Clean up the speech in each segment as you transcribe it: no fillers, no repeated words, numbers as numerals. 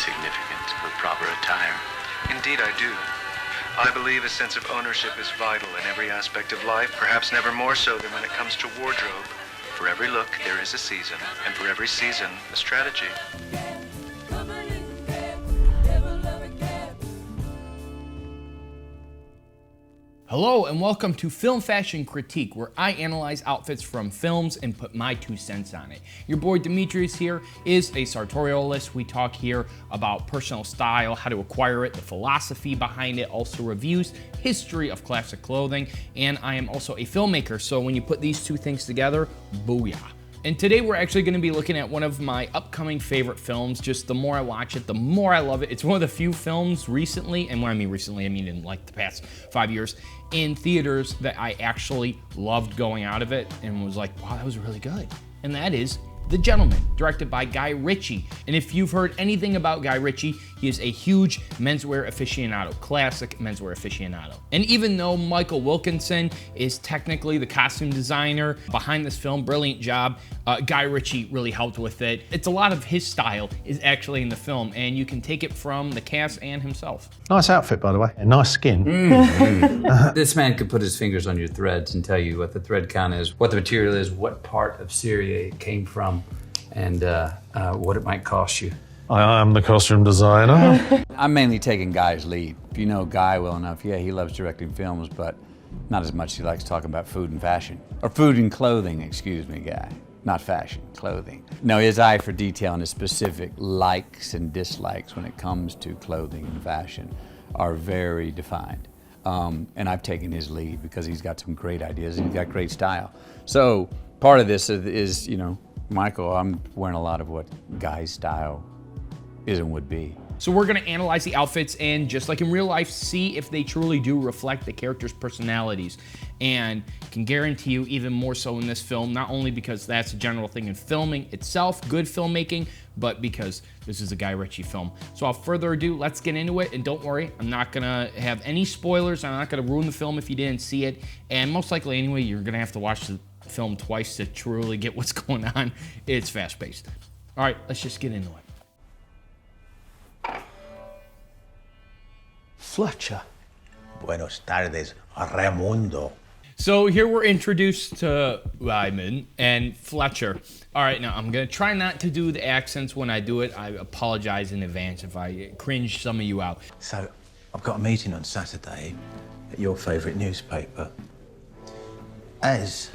significance of proper attire. Indeed, I do. I believe a sense of ownership is vital in every aspect of life, perhaps never more so than when it comes to wardrobe. For every look, there is a season, and for every season, a strategy. Hello and welcome to Film Fashion Critique, where I analyze outfits from films and put my 2 cents on it. Your boy Demetrios here is a sartorialist. We talk here about personal style, how to acquire it, the philosophy behind it, also reviews, history of classic clothing, and I am also a filmmaker, so when you put these 2 things together, booyah. And today we're actually going to be looking at one of my upcoming favorite films. Just the more I watch it, the more I love it. It's one of the few films recently, and when I mean recently, I mean in like the past 5 years, in theaters that I actually loved going out of it and was like, wow, that was really good. And that is The Gentleman, directed by Guy Ritchie. And if you've heard anything about Guy Ritchie, he is a huge menswear aficionado, classic menswear aficionado. And even though Michael Wilkinson is technically the costume designer behind this film, brilliant job, Guy Ritchie really helped with it. It's a lot of his style is actually in the film, and you can take it from the cast and himself. Nice outfit, by the way, and nice skin. This man could put his fingers on your threads and tell you what the thread count is, what the material is, what part of Syria it came from, and what it might cost you. I am the costume designer. I'm mainly taking Guy's lead. If you know Guy well enough, yeah, he loves directing films, but not as much as he likes talking about food and fashion. Or food and clothing, excuse me, Guy. Not fashion, clothing. No, his eye for detail and his specific likes and dislikes when it comes to clothing and fashion are very defined. And I've taken his lead because he's got some great ideas and he's got great style. So part of this is, you know, Michael, I'm wearing a lot of what Guy's style is and would be. So we're gonna analyze the outfits and, just like in real life, see if they truly do reflect the characters' personalities. And can guarantee you even more so in this film, not only because that's a general thing in filming itself, good filmmaking, but because this is a Guy Ritchie film. So without further ado, let's get into it. And don't worry, I'm not gonna have any spoilers. I'm not gonna ruin the film if you didn't see it. And most likely anyway, you're gonna have to watch the film twice to truly get what's going on. It's fast-paced. All right, let's just get into it. Fletcher. Buenos tardes, Raimundo. So here we're introduced to Raymond and Fletcher. All right, now I'm gonna try not to do the accents when I do it. I apologize in advance if I cringe some of you out. So, I've got a meeting on Saturday at your favourite newspaper. As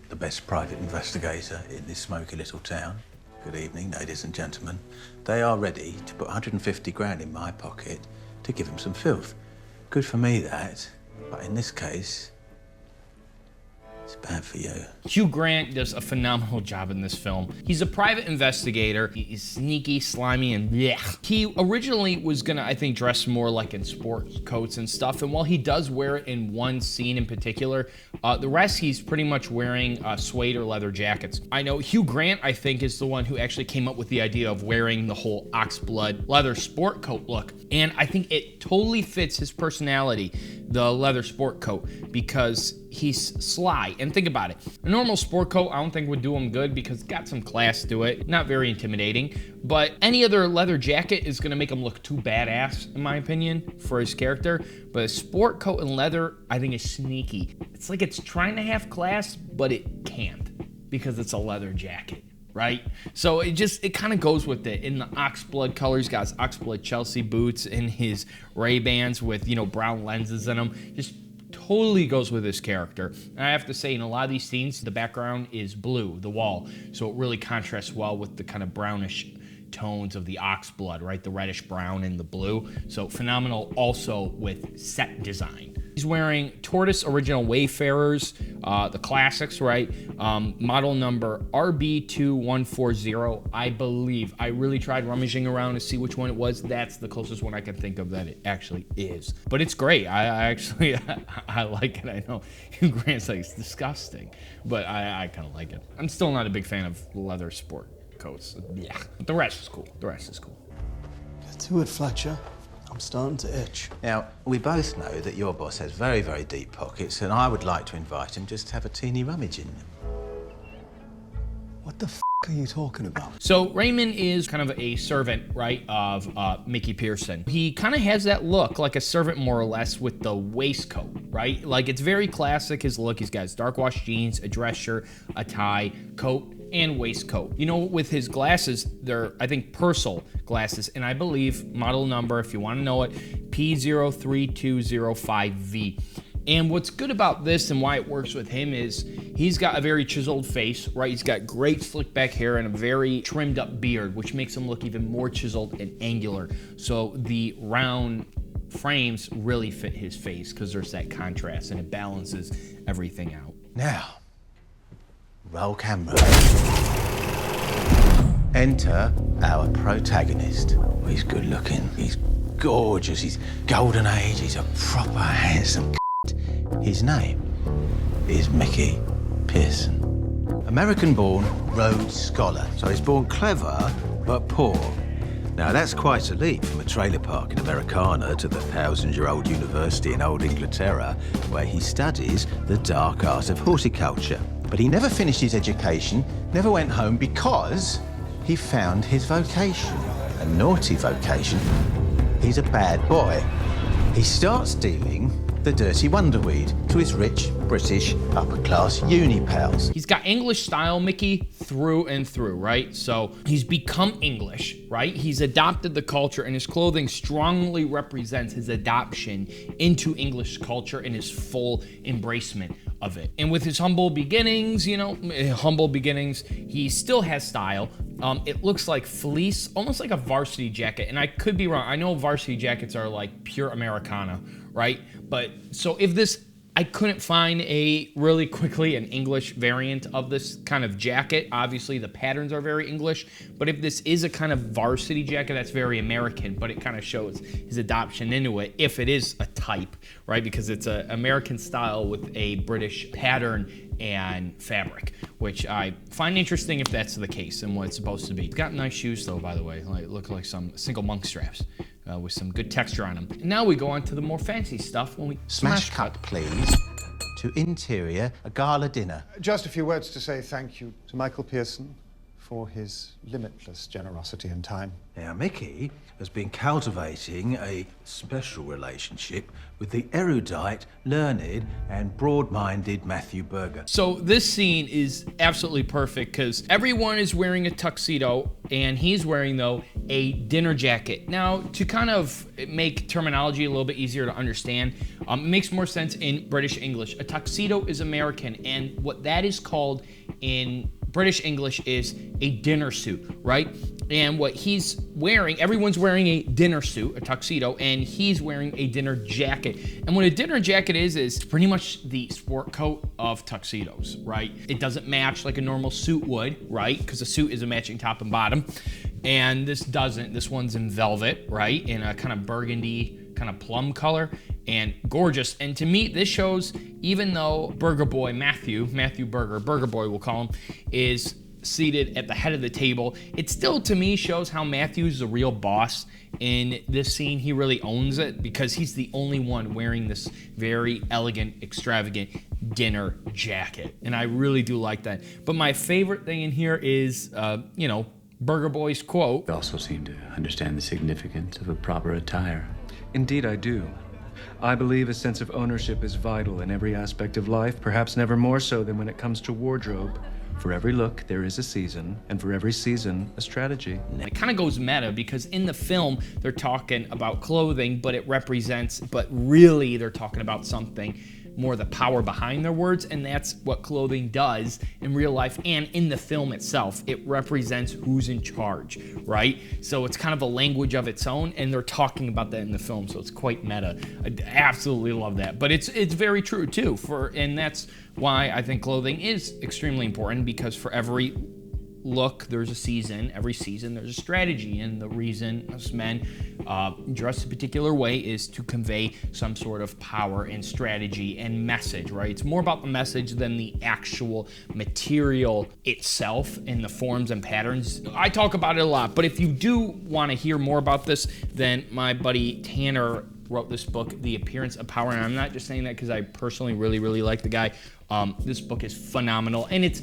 the best private investigator in this smoky little town, good evening, ladies and gentlemen, they are ready to put 150 grand in my pocket to give him some filth. Good for me, that, but in this case, it's bad for you. Hugh Grant does a phenomenal job in this film. He's a private investigator. He's sneaky, slimy, and blech. He originally was gonna, I think, dress more like in sports coats and stuff, and while he does wear it in one scene in particular, the rest he's pretty much wearing suede or leather jackets. I know Hugh Grant, I think, is the one who actually came up with the idea of wearing the whole oxblood leather sport coat look, and I think it totally fits his personality, the leather sport coat, because he's sly. And think about it. A normal sport coat I don't think would do him good because it's got some class to it. Not very intimidating. But any other leather jacket is going to make him look too badass, in my opinion, for his character. But a sport coat and leather, I think, is sneaky. It's like it's trying to have class, but it can't because it's a leather jacket, right? So it kind of goes with it. In the oxblood colors, got his oxblood Chelsea boots and his Ray-Bans with, you know, brown lenses in them. Just totally goes with his character. And I have to say, in a lot of these scenes, the background is blue, the wall, so it really contrasts well with the kind of brownish tones of the oxblood, right? The reddish brown and the blue. So phenomenal also with set design. He's wearing Tortoise Original Wayfarers, the classics, right? Model number RB2140, I believe. I really tried rummaging around to see which one it was. That's the closest one I can think of that it actually is. But it's great. I actually, I like it. I know Hugh Grant's like, it's disgusting, but I kind of like it. I'm still not a big fan of leather sport coats. Yeah, but the rest is cool. The rest is cool. Get to it, Fletcher. I'm starting to itch. Now, we both know that your boss has very, very deep pockets, and I would like to invite him just to have a teeny rummage in them. What the f are you talking about? So Raymond is kind of a servant, right, of Mickey Pearson. He kind of has that look like a servant more or less with the waistcoat, right? Like it's very classic, his look. He's got his dark wash jeans, a dress shirt, a tie, coat, and waistcoat. You know, with his glasses, they're, I think, Pearson glasses, and I believe model number, if you want to know it, P03205V. And what's good about this and why it works with him is he's got a very chiseled face, right? He's got great slick back hair and a very trimmed up beard, which makes him look even more chiseled and angular. So the round frames really fit his face because there's that contrast and it balances everything out. Now, roll camera. Enter our protagonist. He's good looking, he's gorgeous, he's golden age, he's a proper handsome. His name is Mickey Pearson. American-born Rhodes Scholar. So he's born clever, but poor. Now that's quite a leap from a trailer park in Americana to the 1,000-year-old university in Old Inglaterra, where he studies the dark art of horticulture. But he never finished his education, never went home because he found his vocation, a naughty vocation. He's a bad boy. He starts dealing the dirty wonderweed to his rich, British, upper-class uni pals. He's got English style, Mickey, through and through, right? So he's become English, right? He's adopted the culture, and his clothing strongly represents his adoption into English culture and his full embracement of it. And with his humble beginnings, he still has style. It looks like fleece, almost like a varsity jacket. And I could be wrong. I know varsity jackets are like pure Americana, right? But so if this, I couldn't find an English variant of this kind of jacket. Obviously the patterns are very English, but if this is a kind of varsity jacket, that's very American, but it kind of shows his adoption into it, if it is a type, right? Because it's an American style with a British pattern and fabric, which I find interesting if that's the case and what it's supposed to be. It's got nice shoes though, by the way, look like some single monk straps. With some good texture on them. And now we go on to the more fancy stuff when we Smash cut, please, to interior, a gala dinner. Just a few words to say thank you to Michael Pearson for his limitless generosity and time. Now, Mickey has been cultivating a special relationship with the erudite, learned, and broad-minded Matthew Berger. So this scene is absolutely perfect because everyone is wearing a tuxedo and he's wearing, though, a dinner jacket. Now, to kind of make terminology a little bit easier to understand, it makes more sense in British English. A tuxedo is American, and what that is called in British English is a dinner suit, right? And what he's wearing, everyone's wearing a dinner suit, a tuxedo, and he's wearing a dinner jacket. And what a dinner jacket is pretty much the sport coat of tuxedos, right? It doesn't match like a normal suit would, right? Because a suit is a matching top and bottom. And this doesn't. This one's in velvet, right? In a kind of burgundy, kind of plum color, and gorgeous. And to me, this shows, even though Burger Boy Matthew Burger Boy we'll call him, is seated at the head of the table, it still to me shows how Matthew's the real boss in this scene. He really owns it because he's the only one wearing this very elegant, extravagant dinner jacket. And I really do like that. But my favorite thing in here is, Burger Boy's quote. You also seem to understand the significance of a proper attire. Indeed, I do. I believe a sense of ownership is vital in every aspect of life, perhaps never more so than when it comes to wardrobe. For every look, there is a season, and for every season, a strategy. It kind of goes meta because in the film, they're talking about clothing, but really they're talking about something more the power behind their words, and that's what clothing does in real life and in the film itself. It represents who's in charge, right? So it's kind of a language of its own, and they're talking about that in the film, so it's quite meta. I absolutely love that, but it's very true too. And that's why I think clothing is extremely important, because for every look, there's a season. Every season, there's a strategy. And the reason us men dress a particular way is to convey some sort of power and strategy and message, right? It's more about the message than the actual material itself and the forms and patterns. I talk about it a lot, but if you do want to hear more about this, then my buddy Tanner wrote this book, The Appearance of Power, and I'm not just saying that because I personally really like the guy. This book is phenomenal, and it's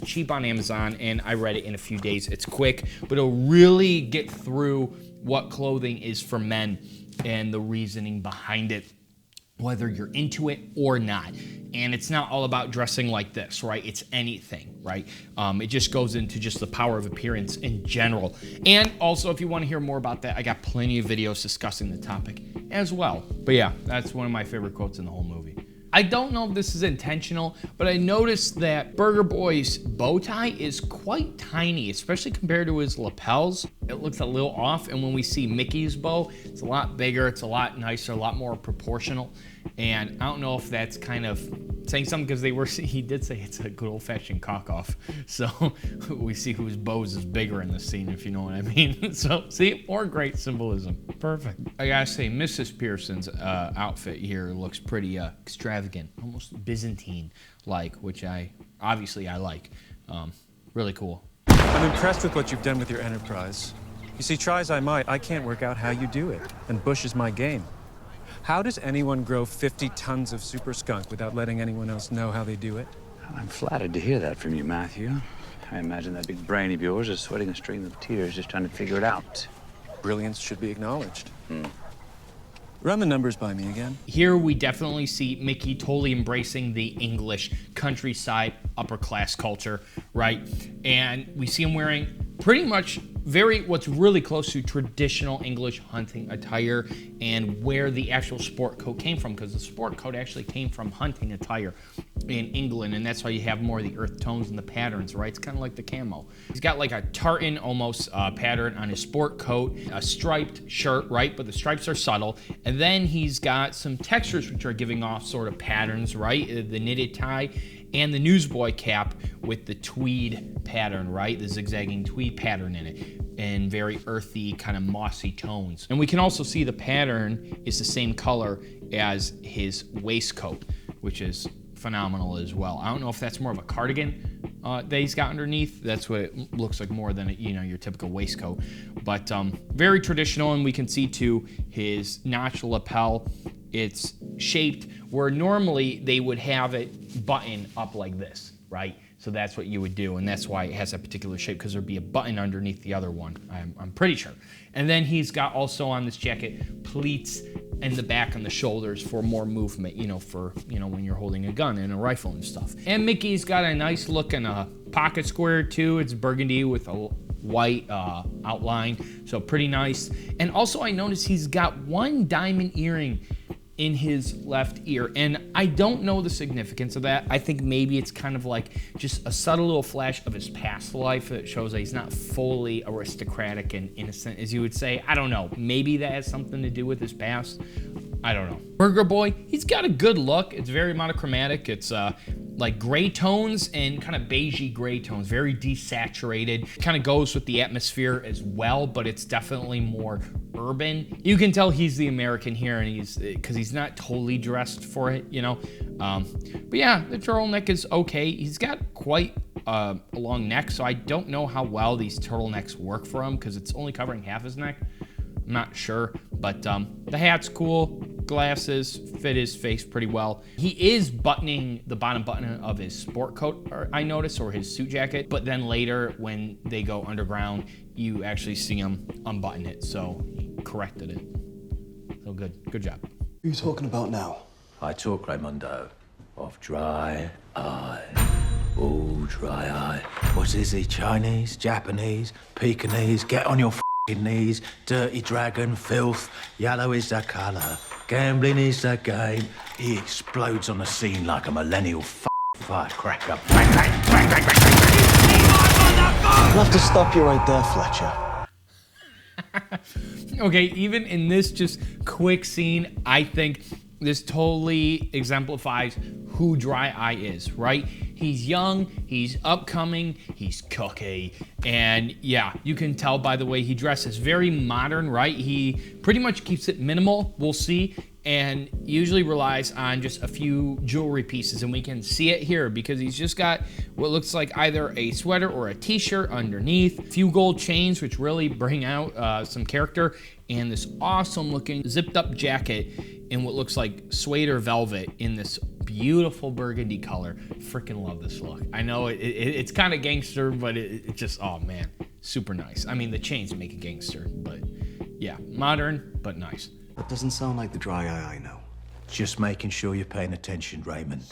cheap on Amazon, and I read it in a few days. It's quick, but it'll really get through what clothing is for men and the reasoning behind it, whether you're into it or not. And it's not all about dressing like this, right? It's anything, right? It just goes into just the power of appearance in general. And also, if you want to hear more about that, I got plenty of videos discussing the topic as well. But yeah, that's one of my favorite quotes in the whole movie. I don't know if this is intentional, but I noticed that Burger Boy's bow tie is quite tiny, especially compared to his lapels. It looks a little off, and when we see Mickey's bow, it's a lot bigger, it's a lot nicer, a lot more proportional. And I don't know if that's kind of saying something, because he did say it's a good old-fashioned cock-off. So we see whose bows is bigger in the scene, if you know what I mean. So see, more great symbolism. Perfect. I gotta say, Mrs. Pearson's outfit here looks pretty extravagant, almost Byzantine-like, which I like. Really cool. I'm impressed with what you've done with your enterprise. You see, try as I might, I can't work out how you do it, and Bush is my game. How does anyone grow 50 tons of super skunk without letting anyone else know how they do it? I'm flattered to hear that from you, Matthew. I imagine that big brain of yours is sweating a stream of tears just trying to figure it out. Brilliance should be acknowledged. Run the numbers by me again. Here we definitely see Mickey totally embracing the English countryside upper class culture, right? And we see him wearing pretty much what's really close to traditional English hunting attire, and where the actual sport coat came from, because the sport coat actually came from hunting attire in England, and that's why you have more of the earth tones and the patterns, right? It's kind of like the camo. He's got like a tartan almost pattern on his sport coat, a striped shirt, right? But the stripes are subtle, and then he's got some textures which are giving off sort of patterns, right? The knitted tie, and the newsboy cap with the tweed pattern, right? The zigzagging tweed pattern in it, and very earthy, kind of mossy tones. And we can also see the pattern is the same color as his waistcoat, which is phenomenal as well. I don't know if that's more of a cardigan that he's got underneath. That's what it looks like more than your typical waistcoat. But very traditional, and we can see too his notch lapel. It's shaped where normally they would have it button up like this, right? So that's what you would do, and that's why it has that particular shape, because there'd be a button underneath the other one, I'm pretty sure. And then he's got also on this jacket pleats in the back and the shoulders for more movement, when you're holding a gun and a rifle and stuff. And Mickey's got a nice looking pocket square too. It's burgundy with a white outline, so pretty nice. And also I noticed he's got one diamond earring in his left ear, and I don't know the significance of that. I think maybe it's kind of like just a subtle little flash of his past life. It shows that he's not fully aristocratic and innocent, as you would say. I don't know. Maybe that has something to do with his past. I don't know. Burger Boy, he's got a good look. It's very monochromatic. It's like gray tones and kind of beigey gray tones, very desaturated. Kind of goes with the atmosphere as well, but it's definitely more urban. You can tell he's the American here, and because he's not totally dressed for it, But yeah, the turtleneck is okay. He's got quite a long neck, so I don't know how well these turtlenecks work for him, because it's only covering half his neck. I'm not sure, but the hat's cool. Glasses fit his face pretty well. He is buttoning the bottom button of his sport coat, I noticed, or his suit jacket, but then later when they go underground, you actually see him unbutton it, so he corrected it. So good job. Who are you talking about now? I talk, Raymondo, of dry eye. Oh, dry eye. What is he? Chinese, Japanese, Pekingese? Get on your knees. Dirty dragon, filth. Yellow is the colour. Gambling is the game. He explodes on the scene like a millennial firecracker. Bang, bang, bang, bang, bang, bang. I'll have to stop you right there, Fletcher. Okay, even in this just quick scene, I think this totally exemplifies who Dry Eye is, right? He's young, he's upcoming, he's cocky, and yeah, you can tell by the way he dresses. Very modern, right? He pretty much keeps it minimal, we'll see, and usually relies on just a few jewelry pieces, and we can see it here because he's just got what looks like either a sweater or a t-shirt underneath, a few gold chains which really bring out some character, and this awesome looking zipped up jacket in what looks like suede or velvet in this beautiful burgundy color. Freaking love this look. I know it's kind of gangster, but it just, oh man, super nice. I mean, the chains make a gangster, but yeah, modern, but nice. That doesn't sound like the dry eye I know. Just making sure you're paying attention, Raymond.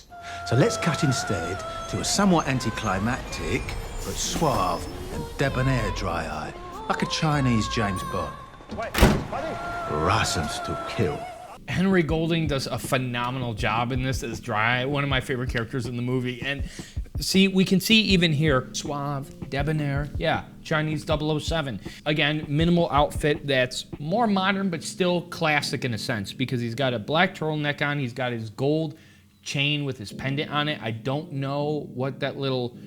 So let's cut instead to a somewhat anticlimactic, but suave and debonair dry eye, like a Chinese James Bond. License to kill. Henry Golding does a phenomenal job in this as Dry, one of my favorite characters in the movie. And see, we can see even here, suave, debonair, yeah, Chinese 007. Again, minimal outfit that's more modern, but still classic in a sense, because he's got a black turtleneck on, he's got his gold chain with his pendant on it. I don't know what that little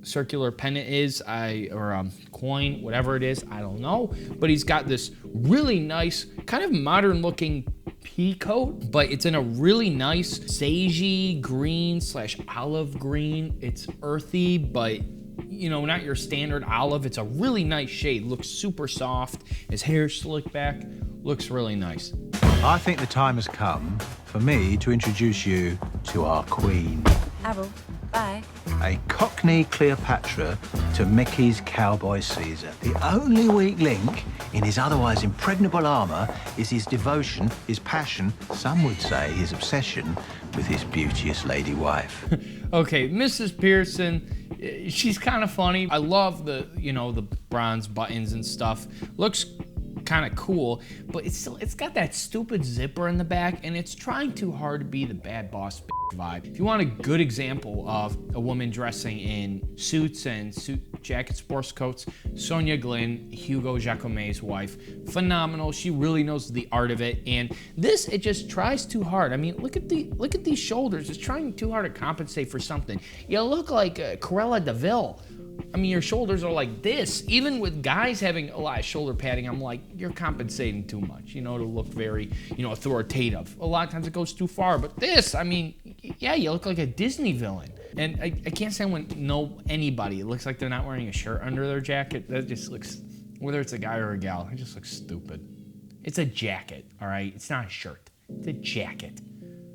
circular pendant is, or coin, whatever it is, I don't know. But he's got this really nice, kind of modern looking pea coat, but it's in a really nice sagey green / olive green. It's earthy, but you know, not your standard olive. It's a really nice shade, looks super soft. His hair slicked back, looks really nice. I think the time has come for me to introduce you to our queen. Arrow, bye. A Cockney Cleopatra to Mickey's cowboy Caesar. The only weak link in his otherwise impregnable armor is his devotion, his passion, some would say his obsession with his beauteous lady wife. Okay, Mrs. Pearson, she's kind of funny. I love the, you know, the bronze buttons and stuff. Looks kind of cool, but it's got that stupid zipper in the back, and it's trying too hard to be the bad boss vibe. If you want a good example of a woman dressing in suits and suit jacket sports coats, Sonia Glynn, Hugo Jacomet's wife, phenomenal. She really knows the art of it, and this, it just tries too hard. I mean, look at these shoulders. It's trying too hard to compensate for something. You look like Cruella de Vil. I mean, your shoulders are like this. Even with guys having a lot of shoulder padding, I'm like, you're compensating too much, you know, to look very, you know, authoritative. A lot of times it goes too far, but this, I mean, yeah, you look like a Disney villain. And I can't stand when anybody, it looks like they're not wearing a shirt under their jacket. That just looks, whether it's a guy or a gal, it just looks stupid. It's a jacket, all right? It's not a shirt, it's a jacket.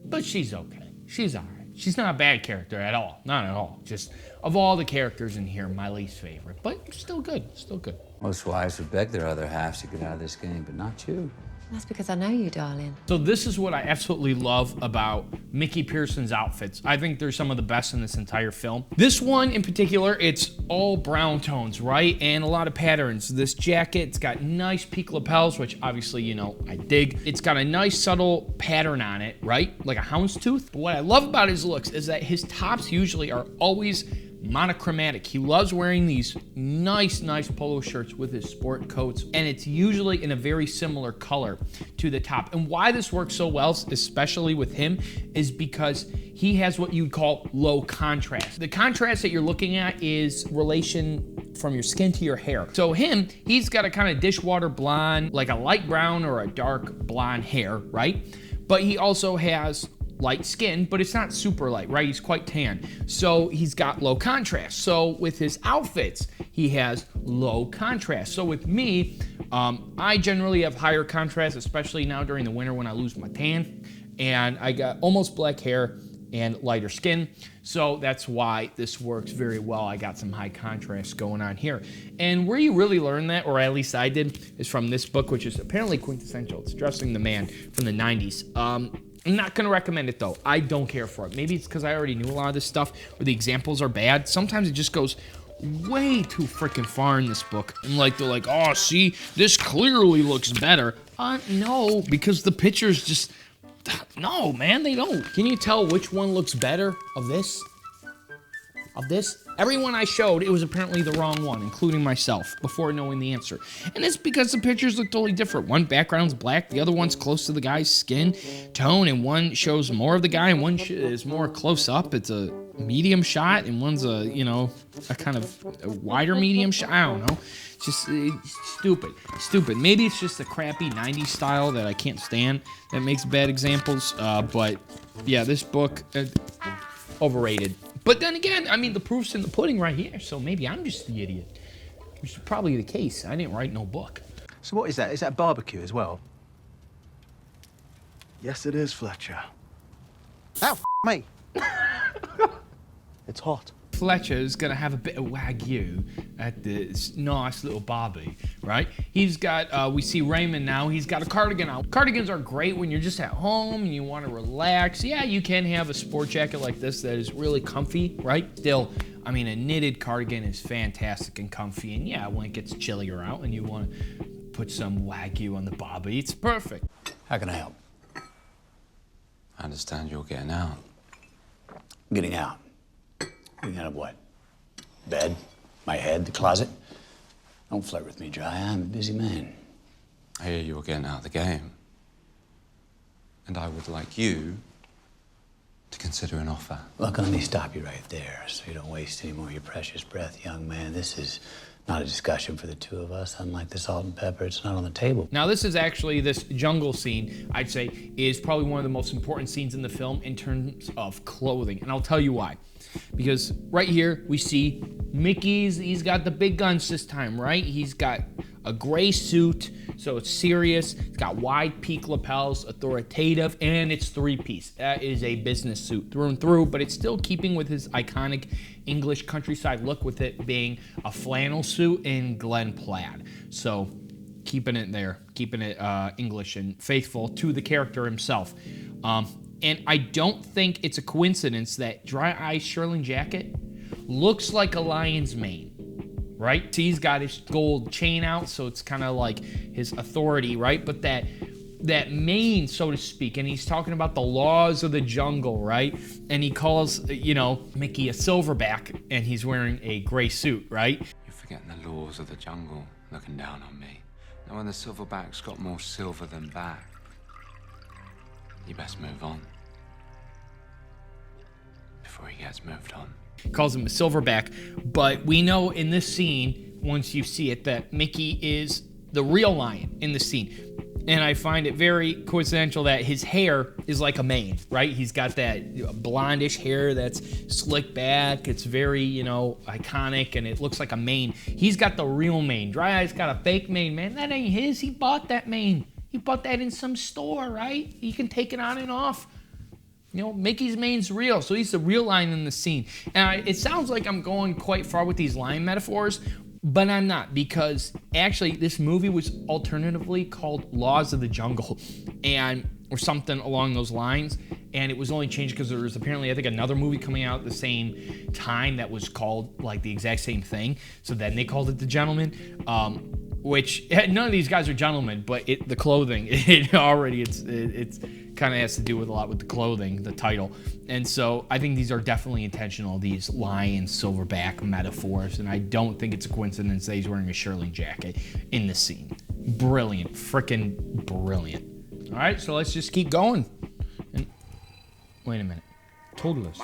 But she's okay, she's all right. She's not a bad character at all, not at all. Just, of all the characters in here, my least favorite, but still good, still good. Most wives would beg their other halves to get out of this game, but not you. That's because I know you, darling. So this is what I absolutely love about Mickey Pearson's outfits. I think they're some of the best in this entire film. This one in particular, it's all brown tones, right? And a lot of patterns. This jacket, it's got nice peak lapels, which obviously, you know, I dig. It's got a nice subtle pattern on it, right? Like a houndstooth. But what I love about his looks is that his tops usually are always monochromatic. He loves wearing these nice polo shirts with his sport coats, and it's usually in a very similar color to the top. And why this works so well, especially with him, is because he has what you'd call low contrast. The contrast that you're looking at is relation from your skin to your hair. So he's got a kind of dishwater blonde, like a light brown or a dark blonde hair, right? But he also has light skin, but it's not super light, right? He's quite tan. So he's got low contrast. So with his outfits, he has low contrast. So with me, I generally have higher contrast, especially now during the winter when I lose my tan. And I got almost black hair and lighter skin. So that's why this works very well. I got some high contrast going on here. And where you really learn that, or at least I did, is from this book, which is apparently quintessential. It's Dressing the Man from the 90s. I'm not gonna recommend it though. I don't care for it. Maybe it's because I already knew a lot of this stuff, or the examples are bad. Sometimes it just goes way too freaking far in this book. And like, they're like, oh, see, this clearly looks better. No, because the pictures just, no, man, they don't. Can you tell which one looks better of this? Of this? Everyone I showed, it was apparently the wrong one, including myself, before knowing the answer. And it's because the pictures look totally different. One background's black, the other one's close to the guy's skin tone, and one shows more of the guy, and one is more close up. It's a medium shot, and one's a, you know, a kind of a wider medium shot. I don't know. It's just stupid. Maybe it's just a crappy 90s style that I can't stand that makes bad examples. But yeah, this book, overrated. But then again, I mean, the proof's in the pudding right here, so maybe I'm just the idiot. Which is probably the case. I didn't write no book. So what is that? Is that a barbecue as well? Yes, it is, Fletcher. Ow, me. It's hot. Fletcher's gonna have a bit of Wagyu at this nice little barbie, right? He's got, we see Raymond now, he's got a cardigan on. Cardigans are great when you're just at home and you wanna relax. Yeah, you can have a sport jacket like this that is really comfy, right? Still, I mean, a knitted cardigan is fantastic and comfy, and yeah, when it gets chillier out and you wanna put some Wagyu on the barbie, it's perfect. How can I help? I understand you're getting out. Getting out. Getting out of what? Bed? My head? The closet? Don't flirt with me, Dry. I'm a busy man. I hear you're getting out of the game. And I would like you to consider an offer. Look, let me stop you right there so you don't waste any more of your precious breath, young man. This is not a discussion for the two of us. Unlike the salt and pepper, it's not on the table. Now this is actually, this jungle scene, I'd say, is probably one of the most important scenes in the film in terms of clothing. And I'll tell you why. Because right here, we see Mickey's, he's got the big guns this time, right? He's got a gray suit, so it's serious. It's got wide peak lapels, authoritative, and it's three-piece. That is a business suit through and through, but it's still keeping with his iconic English countryside look, with it being a flannel suit in Glen plaid. So keeping it there, keeping it English and faithful to the character himself. And I don't think it's a coincidence that Dry Eye's shearling jacket looks like a lion's mane, right? See, he's got his gold chain out, so it's kind of like his authority, right? But that mane, so to speak, and he's talking about the laws of the jungle, right? And he calls, you know, Mickey a silverback, and he's wearing a gray suit, right? You're forgetting the laws of the jungle, looking down on me. Now when the silverback's got more silver than back, you best move on. Before he gets moved on. Calls him a silverback, but we know in this scene, once you see it, that Mickey is the real lion in the scene. And I find it very coincidental that his hair is like a mane, right? He's got that blondish hair that's slicked back. It's very, you know, iconic, and it looks like a mane. He's got the real mane. Dry Eye's got a fake mane, man. That ain't his. He bought that mane. He bought that in some store, right? He can take it on and off. You know, Mickey's mane's real, so he's the real lion in the scene. And it sounds like I'm going quite far with these lion metaphors, but I'm not, because actually this movie was alternatively called Laws of the Jungle, or something along those lines, and it was only changed because there was apparently, I think, another movie coming out at the same time that was called like the exact same thing, so then they called it The Gentleman, which none of these guys are gentlemen, but the clothing, it's kind of has to do with a lot with the clothing, the title. And so I think these are definitely intentional, these lion silverback metaphors, and I don't think it's a coincidence that he's wearing a shearling jacket in the scene. Brilliant, freaking brilliant. All right, so let's just keep going. And, wait a minute. Toddlers.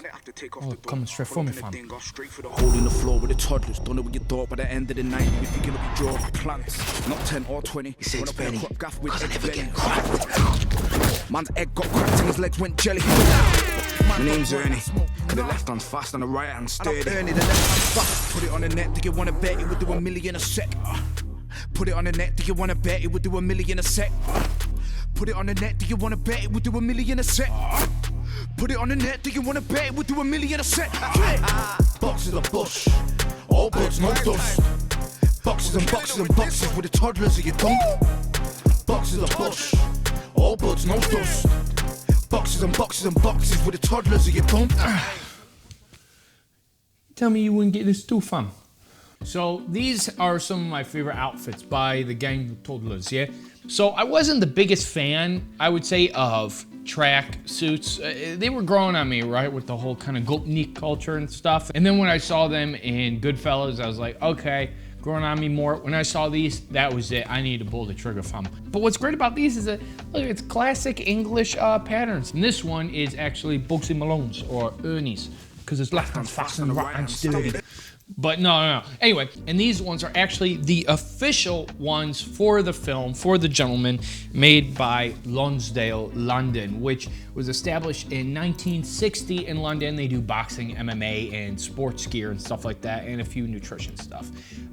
Oh, coming straight for me, fam. Holding the floor with the toddlers. Don't know what you thought by the end of the night. We think it'll be draw plants. Not 10 or 20. He says Benny, cause I never get cracked. Man's egg got cracked and his legs went jelly. My name's Ernie. The left hand's fast and the right hand's sturdy. Ernie, the left hand's fast. Put it on the net. Do you wanna bet it would do $1 million a sec? Put it on the net. Do you wanna bet it would do $1 million a sec? Put it on the net. Do you wanna bet it would do $1 million a sec? Put it on the net, do you wanna bet it would do $1 million a set? Boxes of bush, all birds, no dust. Boxes and boxes and boxes with the toddlers, are you dumb? Boxes of bush, all birds, no dust. Boxes and boxes and boxes with the toddlers, are you dumb? Tell me you wouldn't get this too, fam. So these are some of my favorite outfits by the gang of toddlers, yeah? So I wasn't the biggest fan, I would say, of track suits. They were growing on me, right, with the whole kind of goatnik culture and stuff. And then when I saw them in Goodfellas, I was like, okay, growing on me more. When I saw these, that was it. I needed to pull the trigger from them. But what's great about these is that, look, it's classic English patterns. And this one is actually Bugsy Malone's or Ernie's, because his left hand's fast and right hand's sturdy. But no. Anyway, and these ones are actually the official ones for the film, for The Gentleman, made by Lonsdale, London, which was established in 1960 in London. They do boxing, MMA, and sports gear and stuff like that, and a few nutrition stuff.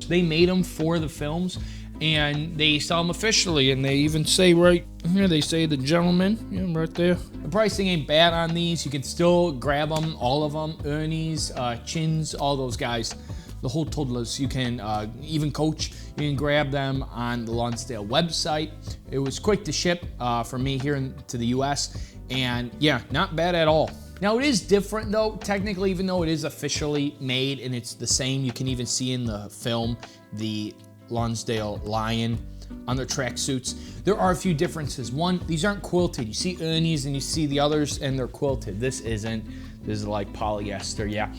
They made them for the films, and they sell them officially, and they even say right here, they say The Gentleman, yeah, right there. The pricing ain't bad on these. You can still grab them, all of them, Ernie's, Chins, all those guys, the whole toddlers. You can even Coach, you can grab them on the Lonsdale website. It was quick to ship for me here to the US, and yeah, not bad at all. Now it is different though, technically, even though it is officially made and it's the same. You can even see in the film the Lonsdale lion on their tracksuits. There are a few differences. One, these aren't quilted. You see Ernie's and you see the others and they're quilted. This isn't. This is like polyester, yeah.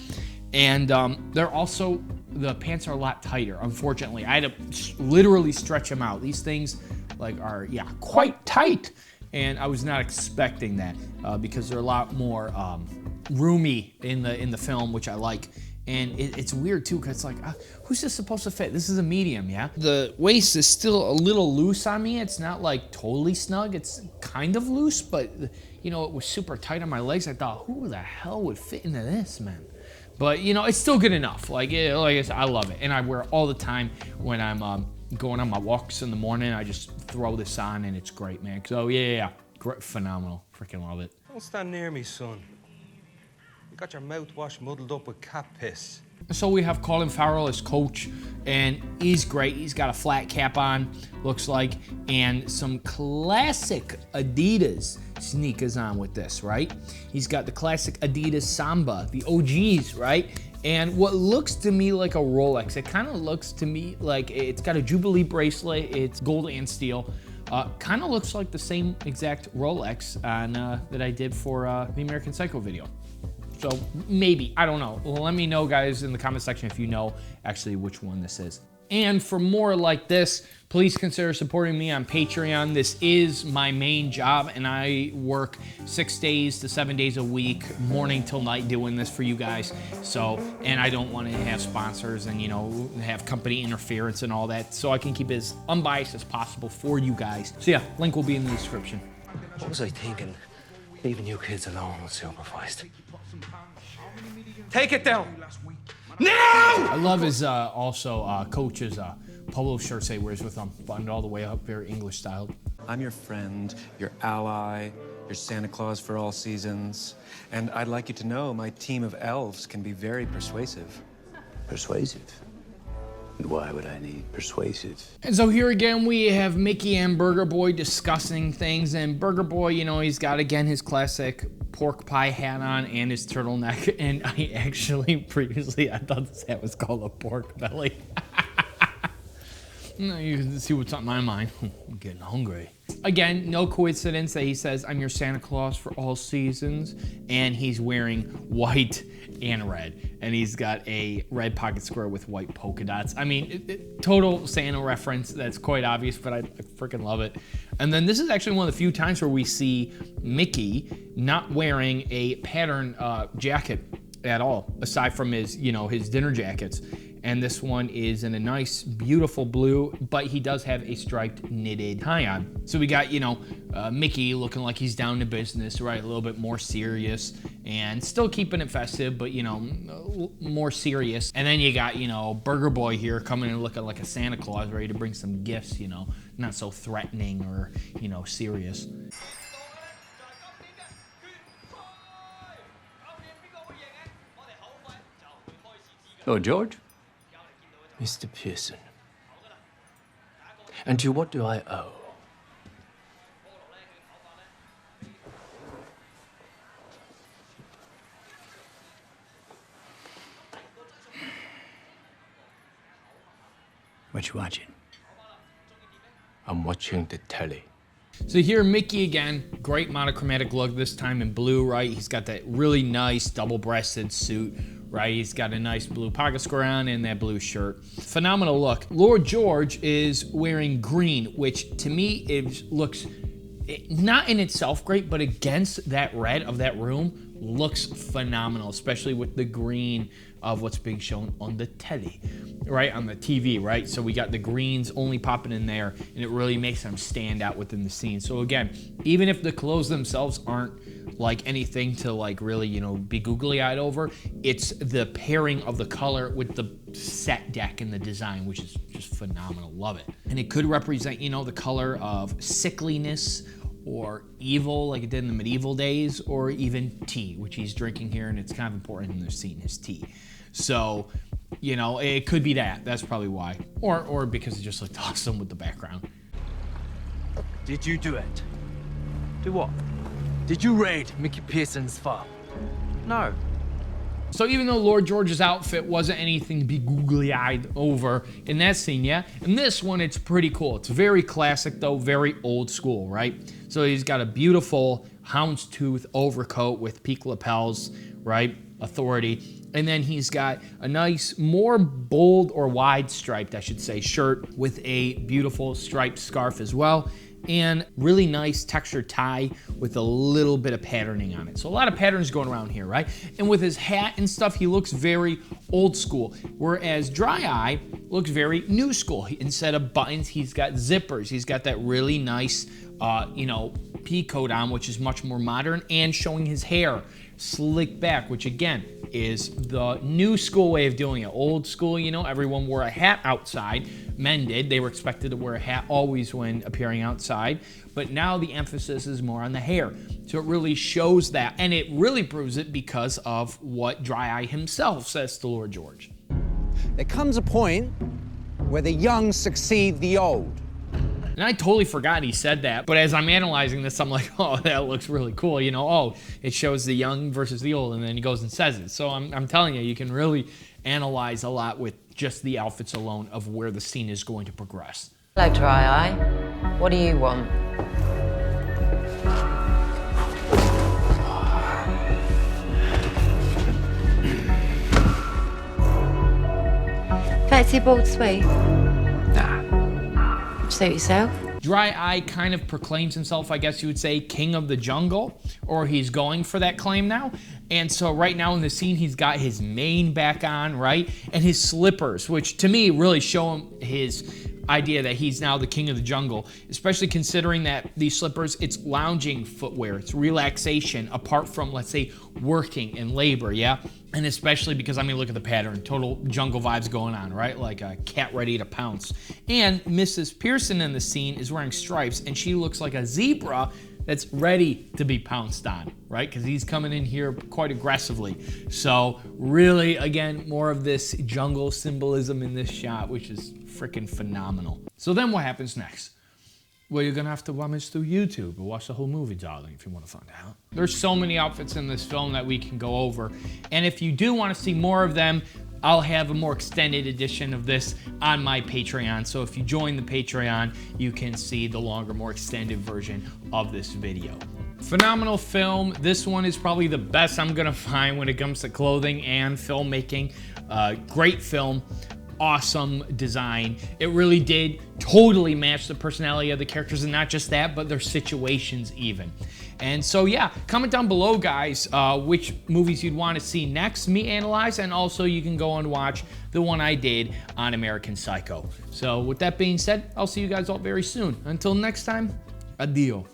And they're also, the pants are a lot tighter, unfortunately. I had to literally stretch them out. These things like are, yeah, quite tight. And I was not expecting that because they're a lot more roomy in the film, which I like. And it's weird too, because it's like, who's this supposed to fit? This is a medium, yeah? The waist is still a little loose on me. It's not like totally snug. It's kind of loose, but you know, it was super tight on my legs. I thought, who the hell would fit into this, man? But you know, it's still good enough. Like I said, I love it. And I wear it all the time when I'm going on my walks in the morning. I just throw this on and it's great, man. So yeah. Great, phenomenal. Freaking love it. Don't stand near me, son. You got your mouthwash muddled up with cat piss. So we have Colin Farrell as Coach, and he's great. He's got a flat cap on, looks like, and some classic Adidas sneakers on with this, right? He's got the classic Adidas Samba, the OGs, right? And what looks to me like a Rolex, it kind of looks to me like it's got a Jubilee bracelet, it's gold and steel. Kind of looks like the same exact Rolex on, that I did for the American Psycho video. So maybe, I don't know. Let me know, guys, in the comment section if you know actually which one this is. And for more like this, please consider supporting me on Patreon. This is my main job, and I work 6 days to 7 days a week, morning till night, doing this for you guys. So, and I don't want to have sponsors and, you know, have company interference and all that, so I can keep it as unbiased as possible for you guys. So yeah, link will be in the description. What was I thinking? Leaving you kids alone unsupervised. Take it down! Now! I love his Coach's polo shirts he wears with them buttoned all the way up, very English styled. I'm your friend, your ally, your Santa Claus for all seasons. And I'd like you to know my team of elves can be very persuasive. Persuasive? And why would I need persuasive? And so here again, we have Mickey and Burger Boy discussing things. And Burger Boy, you know, he's got, again, his classic pork pie hat on and his turtleneck. And I actually previously, I thought this hat was called a pork belly. You can see what's on my mind. I'm getting hungry. Again, no coincidence that he says, I'm your Santa Claus for all seasons. And he's wearing white and red. And he's got a red pocket square with white polka dots. I mean, total Santa reference. That's quite obvious, but I freaking love it. And then this is actually one of the few times where we see Mickey not wearing a pattern jacket at all, aside from his, you know, his dinner jackets. And this one is in a nice, beautiful blue, but he does have a striped knitted tie on. So we got, you know, Mickey looking like he's down to business, right? A little bit more serious and still keeping it festive, but, you know, more serious. And then you got, you know, Burger Boy here coming and looking like a Santa Claus, ready to bring some gifts, you know, not so threatening or, you know, serious. Lord George? Mr. Pearson. And to what do I owe? What you watching? I'm watching the telly. So here, Mickey again, great monochromatic look, this time in blue, right? He's got that really nice double-breasted suit, right? He's got a nice blue pocket square on and that blue shirt. Phenomenal look. Lord George is wearing green, which to me looks not in itself great, but against that red of that room looks phenomenal, especially with the green of what's being shown on the telly, right? On the TV, right? So we got the greens only popping in there, and it really makes them stand out within the scene. So again, even if the clothes themselves aren't like anything to like really, you know, be googly-eyed over, it's the pairing of the color with the set deck and the design, which is just phenomenal. Love it. And it could represent, you know, the color of sickliness or evil, like it did in the medieval days, or even tea, which he's drinking here, and it's kind of important in this scene, his tea. So, you know, it could be that. That's probably why. Or because it just looked awesome with the background. Did you do it? Do what? Did you raid Mickey Pearson's farm? No. So even though Lord George's outfit wasn't anything to be googly-eyed over in that scene, yeah, in this one it's pretty cool. It's very classic though, very old school, right? So he's got a beautiful houndstooth overcoat with peak lapels, right? Authority. And then he's got a nice, more bold or wide striped, I should say, shirt with a beautiful striped scarf as well. And really nice textured tie with a little bit of patterning on it. So a lot of patterns going around here, right? And with his hat and stuff, he looks very old school. Whereas Dry Eye looks very new school. Instead of buttons, he's got zippers. He's got that really nice, you know, pea coat on, which is much more modern, and showing his hair slicked back, which again is the new school way of doing it. Old school, you know, everyone wore a hat outside. Men did. They were expected to wear a hat always when appearing outside. But now the emphasis is more on the hair. So it really shows that. And it really proves it because of what Dry Eye himself says to Lord George. There comes a point where the young succeed the old. And I totally forgot he said that, but as I'm analyzing this, I'm like, oh, that looks really cool. You know, oh, it shows the young versus the old, and then he goes and says it. So I'm telling you, you can really analyze a lot with just the outfits alone of where the scene is going to progress. Hello, Dry Eye. What do you want? Fancy a boiled sweet? Suit yourself. Dry Eye kind of proclaims himself, I guess you would say, king of the jungle, or he's going for that claim now. And so right now in the scene, he's got his mane back on, right? And his slippers, which to me really show him his idea that he's now the king of the jungle, especially considering that these slippers, it's lounging footwear, it's relaxation apart from, let's say, working and labor, yeah? And especially because, I mean, look at the pattern, total jungle vibes going on, right? Like a cat ready to pounce. And Mrs. Pearson in the scene is wearing stripes, and she looks like a zebra that's ready to be pounced on, right? Because he's coming in here quite aggressively. So really, again, more of this jungle symbolism in this shot, which is freaking phenomenal. So then what happens next? Well, you're gonna have to rummage through YouTube or watch the whole movie, darling, if you wanna find out. There's so many outfits in this film that we can go over. And if you do wanna see more of them, I'll have a more extended edition of this on my Patreon. So if you join the Patreon, you can see the longer, more extended version of this video. Phenomenal film. This one is probably the best I'm gonna find when it comes to clothing and filmmaking. Great film. Awesome design. It really did totally match the personality of the characters, and not just that, but their situations even. And so yeah, comment down below, guys, which movies you'd want to see next me analyze, and also you can go and watch the one I did on American Psycho. So with that being said, I'll see you guys all very soon. Until next time, adio.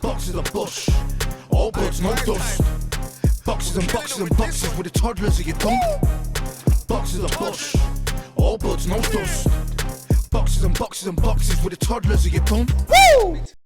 Boxes of bush, all birds, no dust. Boxes and boxes and boxes with the toddlers of your tongue. Boxes of bush, all birds, no dust. Boxes and boxes and boxes with the toddlers of your tongue. Woo!